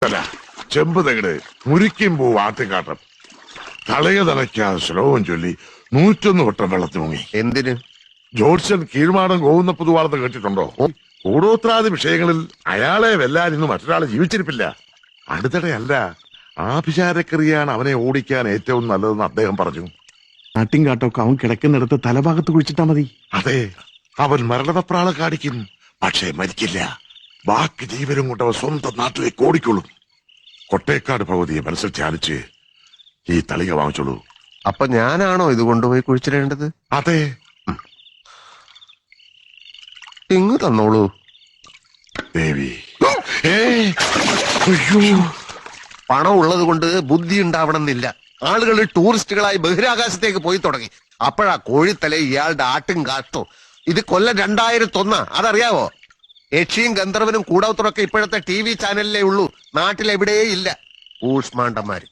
അല്ല ചെമ്പ് തകിട് മുരിക്കും പൂ ആട്ടിക്കാട്ടം തളയ തളയ്ക്കാതെ ശ്ലോകം ചൊല്ലി 101 വട്ടം വെള്ളത്തിൽ മുങ്ങി. എന്തിന്? ജോർജൻ കീഴ്മാടം ഗോവുന്ന പുതുവാർത്ത കേട്ടിട്ടുണ്ടോ? കൂടോത്രാദി വിഷയങ്ങളിൽ അയാളെ വെല്ലാൻ ഇന്ന് മറ്റൊരാളെ ജീവിച്ചിരിപ്പില്ല. അടുത്തിടെയല്ല, ആഭിചാരക്രിയയാണ് അവനെ ഓടിക്കാൻ ഏറ്റവും നല്ലതെന്ന് അദ്ദേഹം പറഞ്ഞു. നാട്ടിൻകാട്ടൊക്കെ അവൻ കിടക്കുന്നിടത്ത് തലഭാഗത്ത് കുഴിച്ചിട്ടാ മതി. അതെ, അവൻ മരണപ്രാള കാണിക്കും, പക്ഷേ മരിക്കില്ല. ബാക്കി ജീവനും കൊണ്ട് അവൻ സ്വന്തം നാട്ടിലേക്ക് ഓടിക്കൊള്ളും. കൊട്ടേക്കാട് ഭഗവതിയെ മനസ്സിൽ ധ്യാനിച്ച് ഈ തളിക വാങ്ങിച്ചോളൂ. അപ്പൊ ഞാനാണോ ഇത് കൊണ്ടുപോയി കുഴിച്ചിടേണ്ടത്? അതെ. ഇങ്ങ് തന്നോളൂ ദേവി. അയ്യോ, പണം ഉള്ളത് കൊണ്ട് ബുദ്ധി ഉണ്ടാവണമെന്നില്ല. ആളുകൾ ടൂറിസ്റ്റുകളായി ബഹിരാകാശത്തേക്ക് പോയി തുടങ്ങി. അപ്പോഴാ കോഴിത്തല ഇയാളുടെ ആട്ടും കാട്ടോ. ഇത് കൊല്ലം 2001, അതറിയാവോ? യക്ഷിയും ഗന്ധർവനും കൂടോത്രമൊക്കെ ഇപ്പോഴത്തെ TV ചാനലിലേ ഉള്ളൂ, നാട്ടിലെവിടെയേ ഇല്ല. ഊഷ്മാണ്ടന്മാര്.